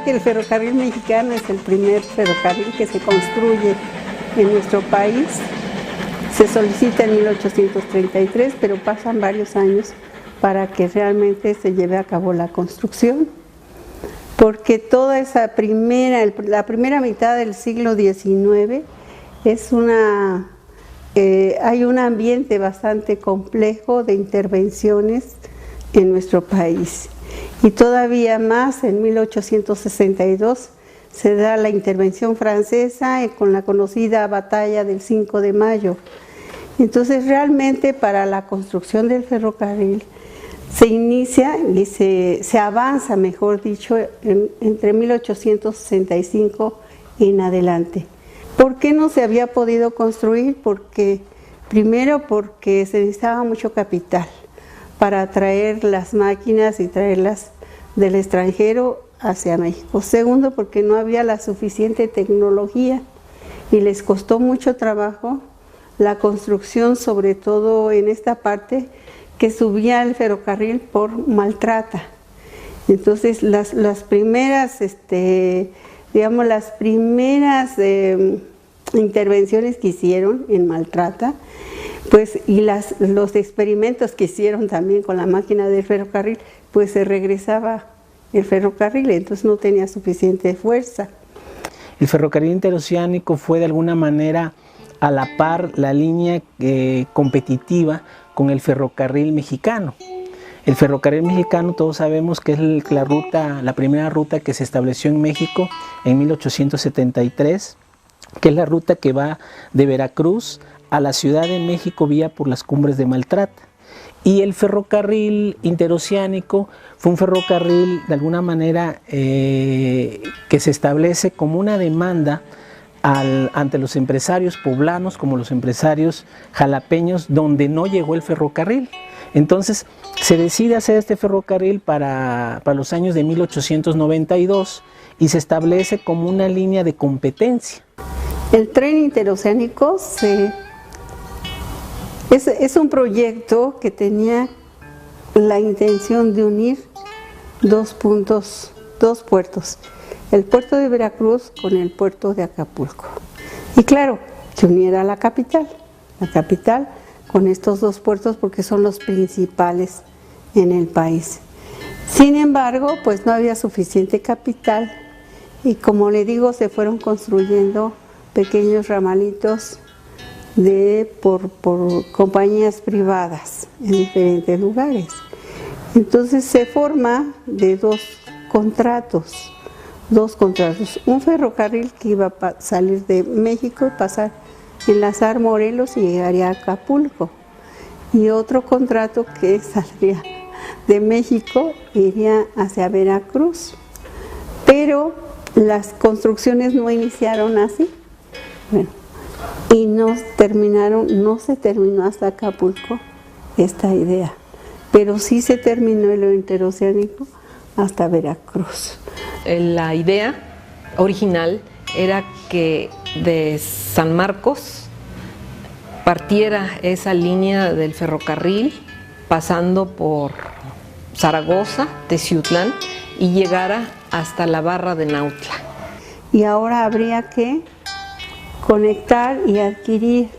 que el ferrocarril mexicano es el primer ferrocarril que se construye en nuestro país. Se solicita en 1833, pero pasan varios años para que realmente se lleve a cabo la construcción, porque toda esa la primera mitad del siglo XIX hay un ambiente bastante complejo de intervenciones en nuestro país. Y todavía más, en 1862 se da la intervención francesa con la conocida batalla del 5 de mayo. Entonces realmente para la construcción del ferrocarril se inicia y se avanza, mejor dicho, entre 1865 en adelante. ¿Por qué no se había podido construir? Primero porque se necesitaba mucho capital para traer las máquinas y traerlas del extranjero hacia México. Segundo, porque no había la suficiente tecnología y les costó mucho trabajo la construcción, sobre todo en esta parte que subía el ferrocarril por Maltrata. Entonces las primeras intervenciones que hicieron en Maltrata, pues, y los experimentos que hicieron también con la máquina del ferrocarril, pues se regresaba el ferrocarril, entonces no tenía suficiente fuerza. El ferrocarril interoceánico fue de alguna manera a la par la línea competitiva con el ferrocarril mexicano. El ferrocarril mexicano, todos sabemos que es la primera ruta que se estableció en México en 1873, que es la ruta que va de Veracruz a la Ciudad de México vía por las cumbres de Maltrata. Y el ferrocarril interoceánico fue un ferrocarril de alguna manera que se establece como una demanda ante los empresarios poblanos como los empresarios jalapeños donde no llegó el ferrocarril. Entonces se decide hacer este ferrocarril para los años de 1892 y se establece como una línea de competencia. El tren interoceánico es un proyecto que tenía la intención de unir dos puertos, el puerto de Veracruz con el puerto de Acapulco. Y claro, que uniera la capital con estos dos puertos porque son los principales en el país. Sin embargo, pues no había suficiente capital y como le digo, se fueron construyendo pequeños ramalitos por compañías privadas en diferentes lugares. Entonces se forma de dos contratos, un ferrocarril que iba a salir de México y pasar, enlazar Morelos y llegaría a Acapulco, y otro contrato que saldría de México e iría hacia Veracruz, pero las construcciones no iniciaron así, bueno, y no se terminó hasta Acapulco esta idea, pero sí se terminó el interoceánico hasta Veracruz. La idea original era que de San Marcos partiera esa línea del ferrocarril pasando por Zaragoza, Teciutlán y llegara hasta la barra de Nautla. Y ahora habría que conectar y adquirir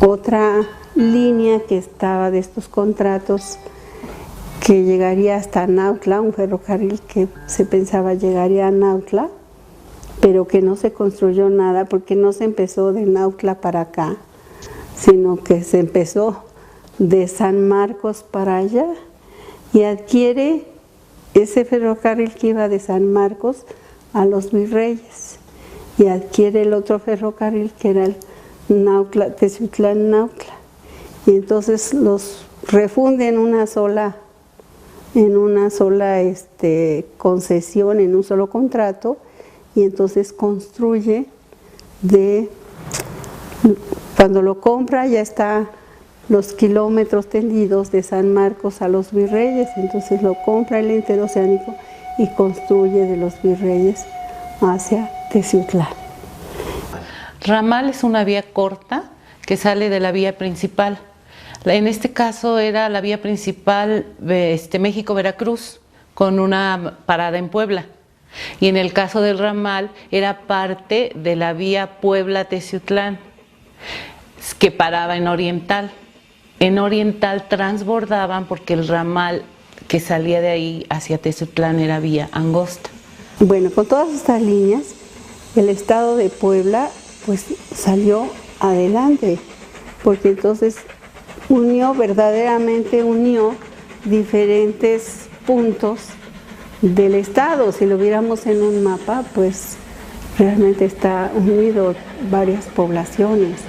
otra línea que estaba de estos contratos que llegaría hasta Nautla, un ferrocarril que se pensaba llegaría a Nautla, pero que no se construyó nada porque no se empezó de Nautla para acá, sino que se empezó de San Marcos para allá y adquiere ese ferrocarril que iba de San Marcos a Los Virreyes y adquiere el otro ferrocarril que era el Teciutlán-Nautla, y entonces los refunde en una sola concesión, en un solo contrato, y entonces construye cuando lo compra ya está los kilómetros tendidos de San Marcos a Los Virreyes, entonces lo compra el interoceánico y construye de Los Virreyes hacia Teciutlán. Ramal es una vía corta que sale de la vía principal. En este caso era la vía principal México-Veracruz, con una parada en Puebla. Y en el caso del ramal era parte de la vía Puebla-Teciutlán, que paraba en Oriental. En Oriental transbordaban porque el ramal que salía de ahí hacia Teciutlán era vía angosta. Bueno, con todas estas líneas, el estado de Puebla pues salió adelante, porque entonces verdaderamente unió diferentes puntos del estado. Si lo viéramos en un mapa, pues realmente está unido varias poblaciones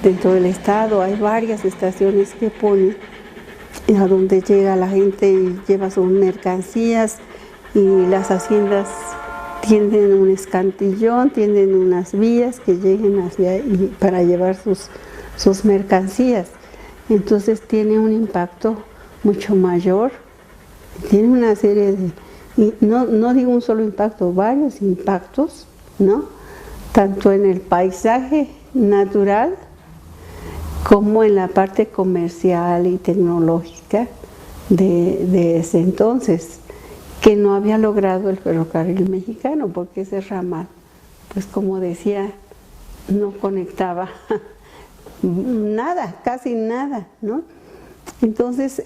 dentro del estado. Hay varias estaciones que pone a donde llega la gente y lleva sus mercancías, y las haciendas tienen un escantillón, tienen unas vías que lleguen hacia ahí para llevar sus mercancías. Entonces tiene un impacto mucho mayor, tiene una serie de, y no digo un solo impacto, varios impactos, ¿no? Tanto en el paisaje natural como en la parte comercial y tecnológica de ese entonces, que no había logrado el ferrocarril mexicano, porque ese ramal, pues como decía, no conectaba nada, casi nada, ¿no? Entonces,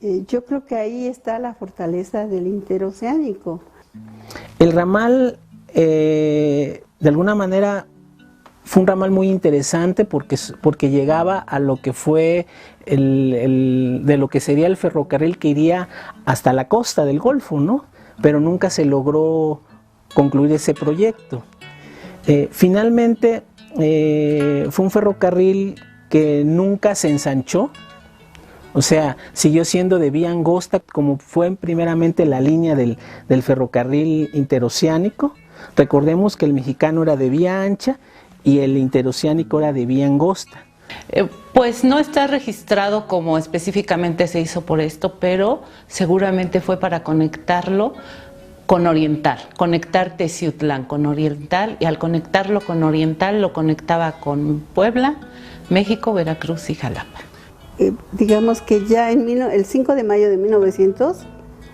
yo creo que ahí está la fortaleza del interoceánico. El ramal, de alguna manera, fue un ramal muy interesante porque llegaba a lo que fue de lo que sería el ferrocarril que iría hasta la costa del Golfo, ¿no? Pero nunca se logró concluir ese proyecto. Finalmente, fue un ferrocarril que nunca se ensanchó, o sea, siguió siendo de vía angosta, como fue primeramente la línea del ferrocarril interoceánico. Recordemos que el mexicano era de vía ancha y el interoceánico era de vía angosta. Pues no está registrado como específicamente se hizo por esto, pero seguramente fue para conectarlo con Oriental, conectar Teciutlán con Oriental, y al conectarlo con Oriental lo conectaba con Puebla, México, Veracruz y Jalapa. Digamos que ya el 5 de mayo de 1900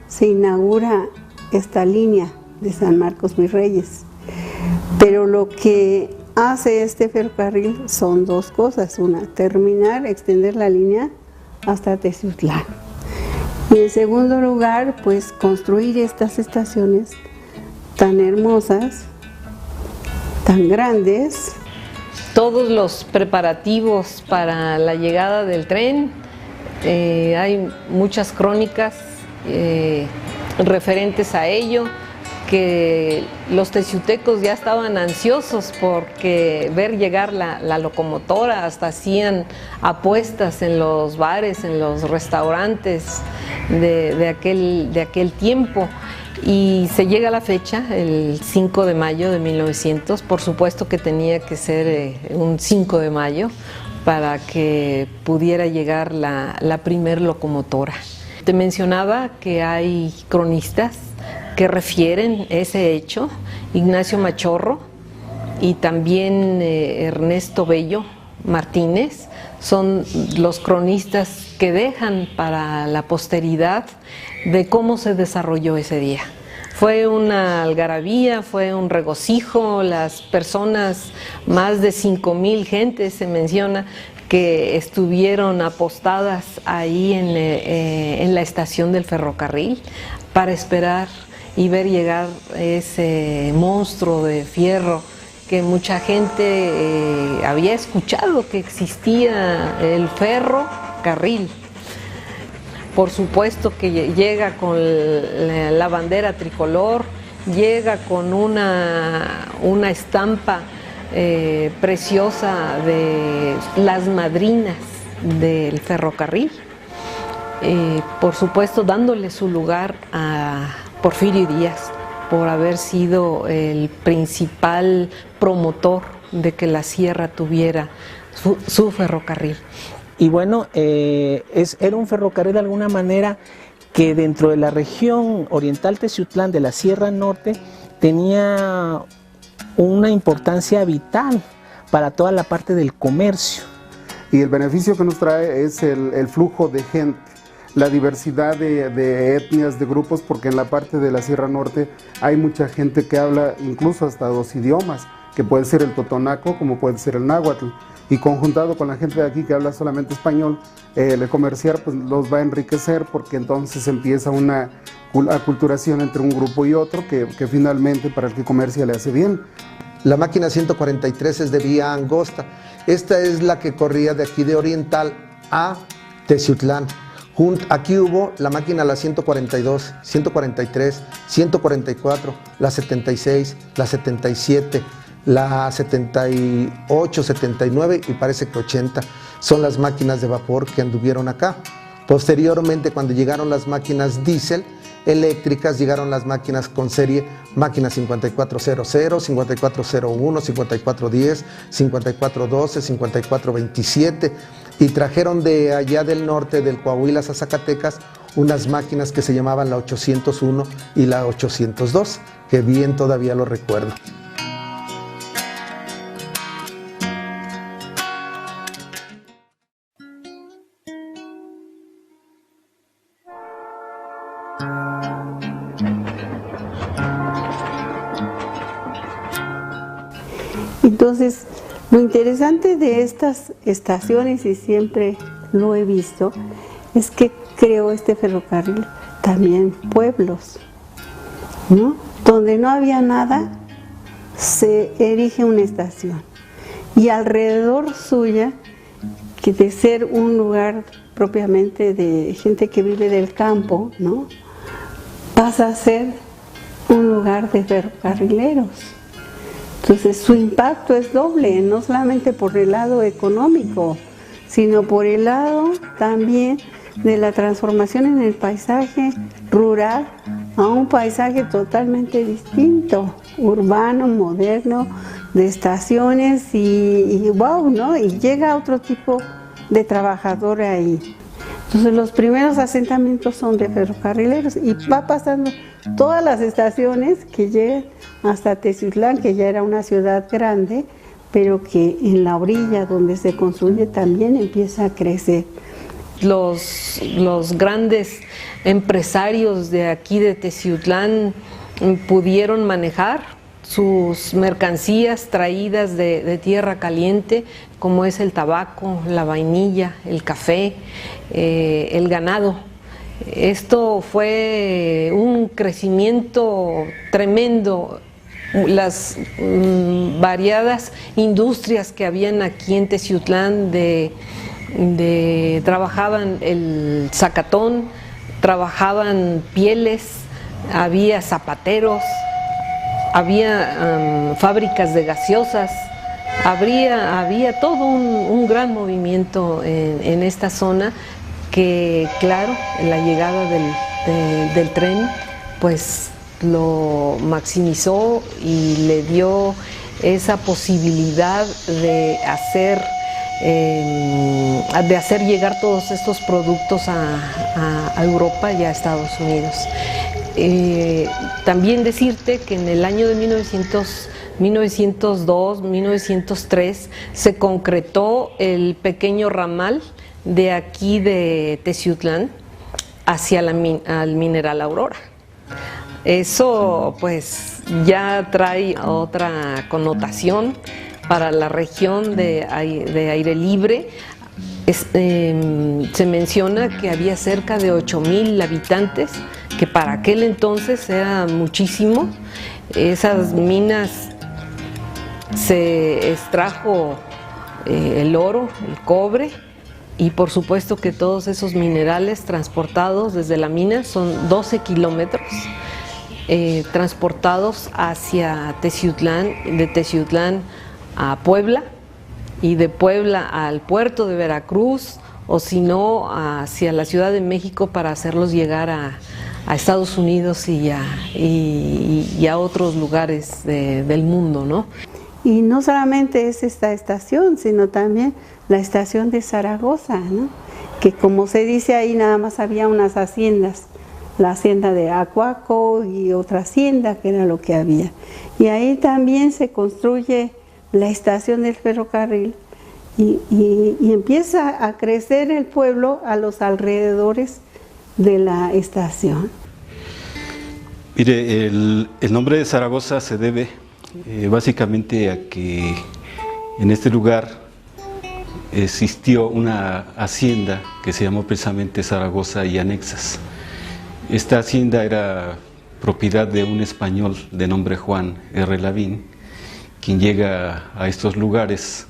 se inaugura esta línea de San Marcos Virreyes, pero lo que hace este ferrocarril son dos cosas: una, extender la línea hasta Teciutlán, y en segundo lugar, pues construir estas estaciones tan hermosas, tan grandes. Todos los preparativos para la llegada del tren, hay muchas crónicas referentes a ello, que los teciutecos ya estaban ansiosos porque ver llegar la locomotora, hasta hacían apuestas en los bares, en los restaurantes de aquel tiempo. Y se llega a la fecha, el 5 de mayo de 1900, por supuesto que tenía que ser un 5 de mayo para que pudiera llegar la primer locomotora. Te mencionaba que hay cronistas que refieren ese hecho: Ignacio Machorro y también Ernesto Bello Martínez, son los cronistas que dejan para la posteridad de cómo se desarrolló ese día. Fue una algarabía, fue un regocijo, las personas, más de 5,000 gentes se menciona, que estuvieron apostadas ahí en la estación del ferrocarril para esperar y ver llegar ese monstruo de fierro que mucha gente había escuchado que existía, el ferrocarril. Por supuesto que llega con la bandera tricolor, llega con una estampa preciosa de las madrinas del ferrocarril, por supuesto dándole su lugar a Porfirio Díaz por haber sido el principal promotor de que la sierra tuviera su ferrocarril. Y bueno, era un ferrocarril de alguna manera que dentro de la región oriental Teciutlán de la Sierra Norte tenía una importancia vital para toda la parte del comercio. Y el beneficio que nos trae es el flujo de gente. la diversidad de etnias, de grupos, porque en la parte de la Sierra Norte hay mucha gente que habla incluso hasta 2 idiomas, que puede ser el totonaco como puede ser el náhuatl, y conjuntado con la gente de aquí que habla solamente español, el comerciar pues los va a enriquecer, porque entonces empieza una aculturación entre un grupo y otro que finalmente para el que comercia le hace bien. La máquina 143 es de vía angosta. Esta es la que corría de aquí de Oriental a Teciutlán. Aquí hubo la máquina la 142, 143, 144, la 76, la 77, la 78, 79 y parece que 80 son las máquinas de vapor que anduvieron acá. Posteriormente, cuando llegaron las máquinas diésel eléctricas, llegaron las máquinas con serie, máquina 5400, 5401, 5410, 5412, 5427, y trajeron de allá del norte, del Coahuila a Zacatecas, unas máquinas que se llamaban la 801 y la 802, que bien todavía lo recuerdo. Entonces, lo interesante de estas estaciones, y siempre lo he visto, es que creó este ferrocarril también pueblos, ¿no? Donde no había nada, se erige una estación. Y alrededor suya, que de ser un lugar propiamente de gente que vive del campo, ¿no?, pasa a ser un lugar de ferrocarrileros. Entonces su impacto es doble, no solamente por el lado económico, sino por el lado también de la transformación en el paisaje rural a un paisaje totalmente distinto, urbano, moderno, de estaciones y wow, ¿no? Y llega otro tipo de trabajador ahí. Entonces los primeros asentamientos son de ferrocarrileros y va pasando todas las estaciones que llegan hasta Teciutlán, que ya era una ciudad grande, pero que en la orilla donde se construye también empieza a crecer. Los grandes empresarios de aquí de Teciutlán pudieron manejar sus mercancías traídas de tierra caliente, como es el tabaco, la vainilla, el café, el ganado. Esto fue un crecimiento tremendo. Las variadas industrias que habían aquí en Teciutlán trabajaban el zacatón, trabajaban pieles, había zapateros, había fábricas de gaseosas, había todo un gran movimiento en esta zona que, claro, la llegada del tren pues lo maximizó y le dio esa posibilidad de hacer llegar todos estos productos a Europa y a Estados Unidos. También decirte que en el año de 1902, 1903 se concretó el pequeño ramal de aquí de Teciutlán hacia al Mineral Aurora. Eso pues ya trae otra connotación para la región de aire libre. Se menciona que había cerca de 8,000 habitantes, que para aquel entonces era muchísimo. Esas minas se extrajo el oro, el cobre, y por supuesto que todos esos minerales transportados desde la mina son 12 kilómetros transportados hacia Teciutlán, de Teciutlán a Puebla, y de Puebla al puerto de Veracruz, o si no hacia la Ciudad de México para hacerlos llegar a Estados Unidos y a otros lugares del mundo, ¿no? Y no solamente es esta estación, sino también la estación de Zaragoza, ¿no?, que como se dice ahí nada más había unas haciendas, la hacienda de Acuaco y otra hacienda que era lo que había. Y ahí también se construye la estación del ferrocarril y empieza a crecer el pueblo a los alrededores de la estación? Mire, el nombre de Zaragoza se debe básicamente a que en este lugar existió una hacienda que se llamó precisamente Zaragoza y Anexas. Esta hacienda era propiedad de un español de nombre Juan R. Lavín, quien llega a estos lugares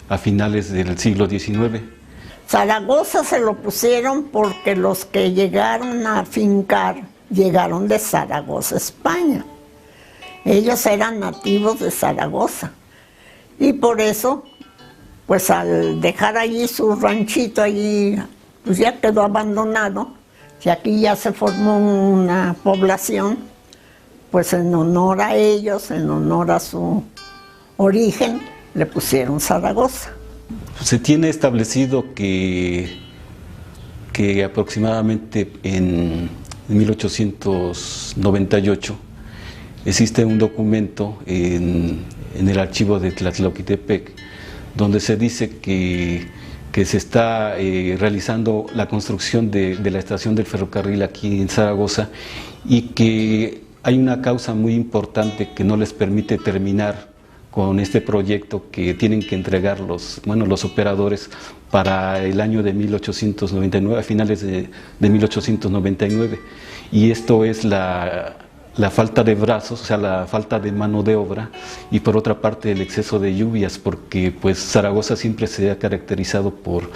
a finales del siglo XIX. Zaragoza se lo pusieron porque los que llegaron a fincar llegaron de Zaragoza, España. Ellos eran nativos de Zaragoza y por eso, pues al dejar allí su ranchito allí, pues ya quedó abandonado y aquí ya se formó una población, pues en honor a ellos, en honor a su origen, le pusieron Zaragoza. Se tiene establecido que aproximadamente en 1898 existe un documento en el archivo de Tlatlauquitepec donde se dice que se está realizando la construcción de la estación del ferrocarril aquí en Zaragoza y que hay una causa muy importante que no les permite terminar con este proyecto, que tienen que entregar los operadores para el año de 1899, a finales de 1899, y esto es la falta de brazos, o sea, la falta de mano de obra, y por otra parte el exceso de lluvias, porque pues Zaragoza siempre se ha caracterizado por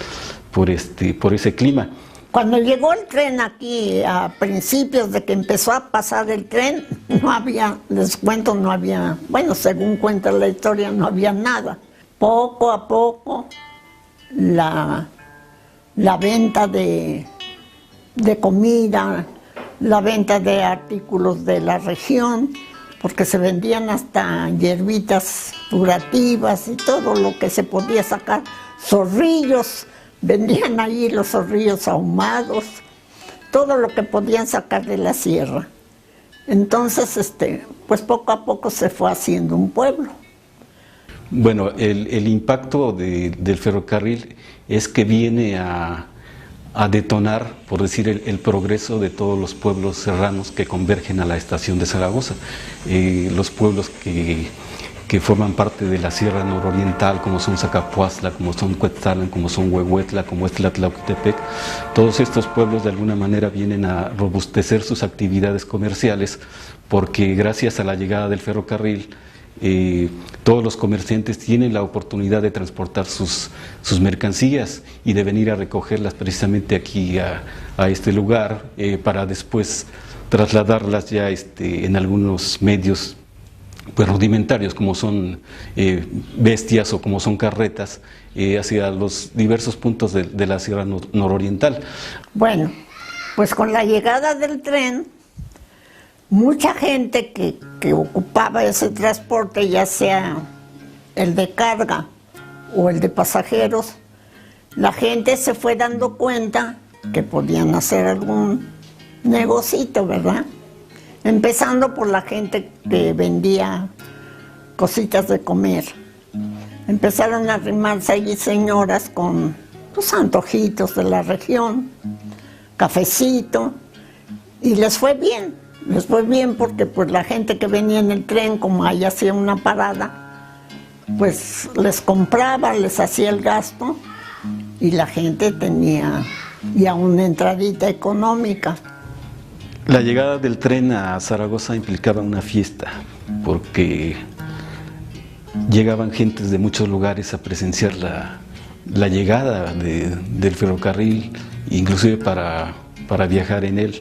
ese clima. Cuando llegó el tren aquí, a principios de que empezó a pasar el tren, no había, les cuento, no había, bueno, según cuenta la historia, no había nada. Poco a poco, la venta de comida, la venta de artículos de la región, porque se vendían hasta hierbitas curativas y todo lo que se podía sacar, zorrillos, vendían allí los zorrillos ahumados, todo lo que podían sacar de la sierra. Entonces, pues poco a poco se fue haciendo un pueblo. Bueno, el impacto del ferrocarril es que viene a detonar, por decir, el progreso de todos los pueblos serranos que convergen a la estación de Zaragoza. Los pueblos que forman parte de la Sierra Nororiental, como son Zacapuazla, como son Cuetzalan, como son Huehuetla, como es Tlatlauquitepec, todos estos pueblos de alguna manera vienen a robustecer sus actividades comerciales, porque gracias a la llegada del ferrocarril, todos los comerciantes tienen la oportunidad de transportar sus mercancías y de venir a recogerlas precisamente aquí a este lugar, para después trasladarlas ya en algunos medios pues rudimentarios, como son bestias o como son carretas, hacia los diversos puntos de la Sierra Nororiental. Bueno, pues con la llegada del tren, mucha gente que ocupaba ese transporte, ya sea el de carga o el de pasajeros, la gente se fue dando cuenta que podían hacer algún negocito, ¿verdad? Empezando por la gente que vendía cositas de comer. Empezaron a arrimarse allí señoras con pues, antojitos de la región, cafecito, y les fue bien. Les fue bien porque pues, la gente que venía en el tren, como ahí hacía una parada, pues les compraba, les hacía el gasto, y la gente tenía ya una entradita económica. La llegada del tren a Zaragoza implicaba una fiesta, porque llegaban gentes de muchos lugares a presenciar la llegada del ferrocarril, inclusive para viajar en él.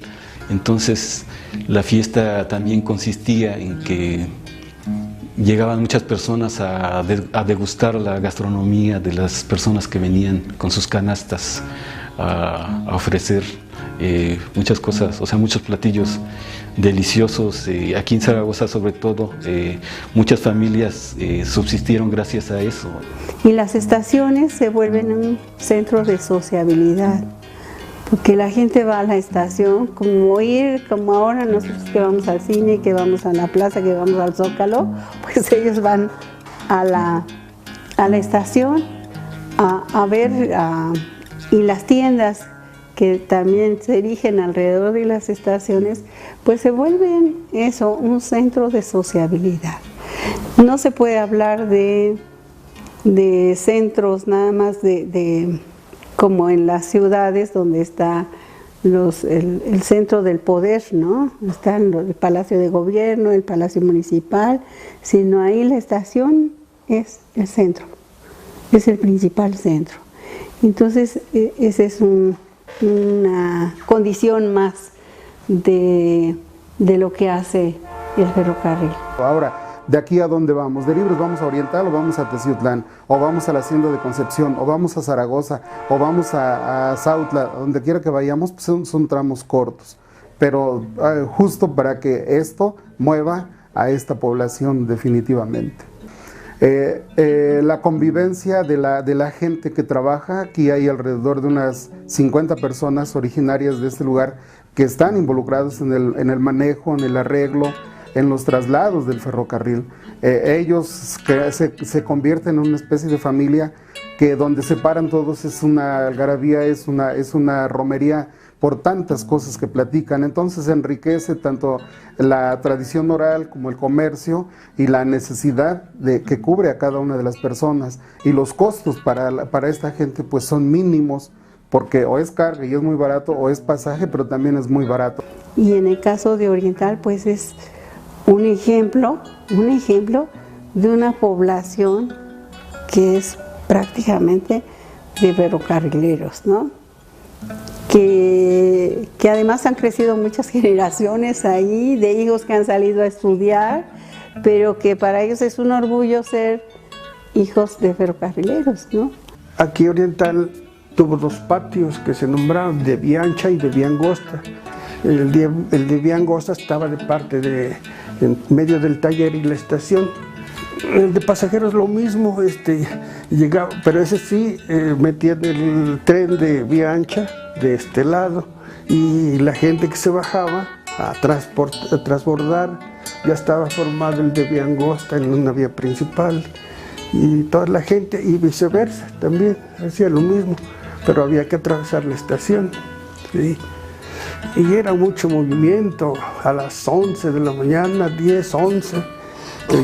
Entonces la fiesta también consistía en que llegaban muchas personas a degustar la gastronomía de las personas que venían con sus canastas a ofrecer muchas cosas, o sea, muchos platillos deliciosos. Aquí en Zaragoza, sobre todo, muchas familias subsistieron gracias a eso. Y las estaciones se vuelven un centro de sociabilidad, porque la gente va a la estación, como ahora nosotros que vamos al cine, que vamos a la plaza, que vamos al Zócalo, pues ellos van a la estación a ver, y las tiendas que también se erigen alrededor de las estaciones, pues se vuelven eso, un centro de sociabilidad. No se puede hablar de centros nada más como en las ciudades donde está el centro del poder, ¿no? Está el Palacio de Gobierno, el Palacio Municipal, sino ahí la estación es el centro, es el principal centro. Entonces, esa es una condición más de lo que hace el ferrocarril. Ahora, ¿de aquí a dónde vamos? ¿De Libres vamos a Oriental o vamos a Teciutlán? ¿O vamos a la Hacienda de Concepción? ¿O vamos a Zaragoza? ¿O vamos a Zautla? Donde quiera que vayamos, pues son tramos cortos. Pero justo para que esto mueva a esta población definitivamente. La convivencia de la gente que trabaja, aquí hay alrededor de unas 50 personas originarias de este lugar que están involucrados en el manejo, en el arreglo, en los traslados del ferrocarril. Ellos que se convierten en una especie de familia que donde se paran todos es una algarabía, es una romería por tantas cosas que platican. Entonces enriquece tanto la tradición oral como el comercio y la necesidad que cubre a cada una de las personas. Y los costos para esta gente pues son mínimos, porque o es carga y es muy barato, o es pasaje, pero también es muy barato. Y en el caso de Oriental pues es un ejemplo de una población que es prácticamente de ferrocarrileros, ¿no? Que además han crecido muchas generaciones ahí, de hijos que han salido a estudiar, pero que para ellos es un orgullo ser hijos de ferrocarrileros, ¿no? Aquí Oriental tuvo dos patios que se nombraron de Vía Ancha y de Vía Angosta. El de Vía Angosta estaba de parte en medio del taller y la estación. El de pasajeros lo mismo, llegaba, pero ese sí metían el tren de Vía Ancha de este lado, y la gente que se bajaba a transbordar ya estaba formado el de Vía Angosta en una vía principal, y toda la gente, y viceversa también hacía lo mismo, pero había que atravesar la estación, ¿sí? Y era mucho movimiento. A las 11 de la mañana, 10, 11,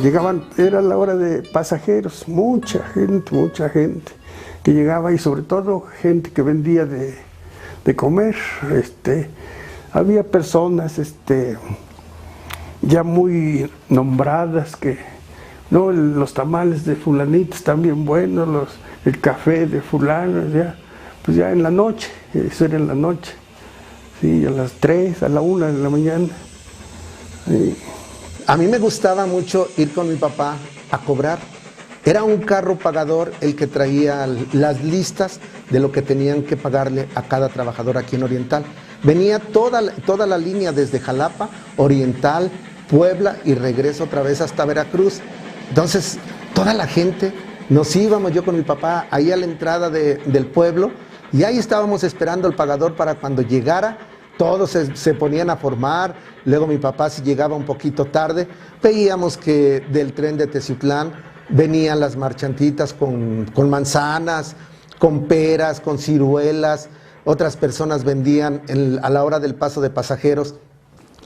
llegaban, era la hora de pasajeros, mucha gente que llegaba, y sobre todo gente que vendía de comer. Había personas ya muy nombradas que, no, los tamales de fulanito están bien buenos, el café de fulano, pues ya en la noche, eso era en la noche. Sí, a las 3, a la 1 de la mañana. Sí. A mí me gustaba mucho ir con mi papá a cobrar. Era un carro pagador el que traía las listas de lo que tenían que pagarle a cada trabajador aquí en Oriental. Venía toda la línea desde Jalapa, Oriental, Puebla y regreso otra vez hasta Veracruz. Entonces, toda la gente, nos íbamos yo con mi papá ahí a la entrada del pueblo, y ahí estábamos esperando al pagador para cuando llegara. Todos se ponían a formar. Luego mi papá, si llegaba un poquito tarde, veíamos que del tren de Teciutlán venían las marchantitas con manzanas, con peras, con ciruelas. Otras personas vendían a la hora del paso de pasajeros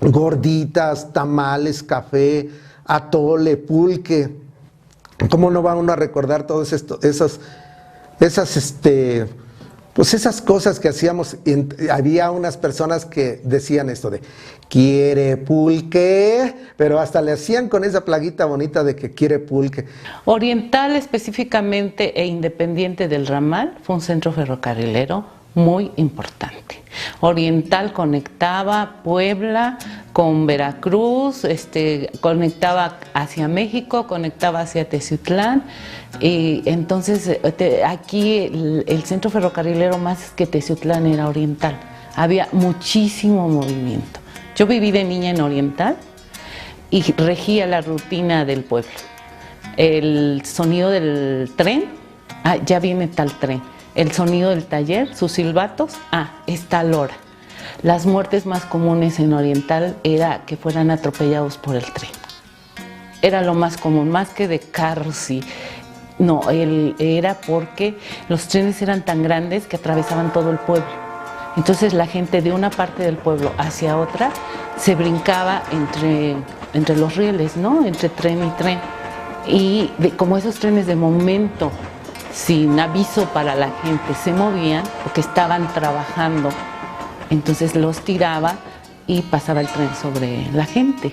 gorditas, tamales, café, atole, pulque. ¿Cómo no va uno a recordar todos esas cosas que hacíamos? Había unas personas que decían esto de ¿quiere pulque? Pero hasta le hacían con esa plaguita bonita de que quiere pulque. Oriental específicamente e independiente del ramal fue un centro ferrocarrilero muy importante. Oriental conectaba Puebla con Veracruz, conectaba hacia México, conectaba hacia Teciutlán, y entonces aquí el centro ferrocarrilero más que Teciutlán era Oriental. Había muchísimo movimiento. Yo viví de niña en Oriental y regía la rutina del pueblo. El sonido del tren, ya viene tal tren. El sonido del taller, sus silbatos, es tal hora. Las muertes más comunes en Oriental era que fueran atropellados por el tren. Era lo más común, más que de carros y... No, era porque los trenes eran tan grandes que atravesaban todo el pueblo. Entonces la gente de una parte del pueblo hacia otra se brincaba entre los rieles, ¿no? Entre tren y tren. Y como esos trenes de momento, sin aviso para la gente, se movían porque estaban trabajando, entonces los tiraba y pasaba el tren sobre la gente.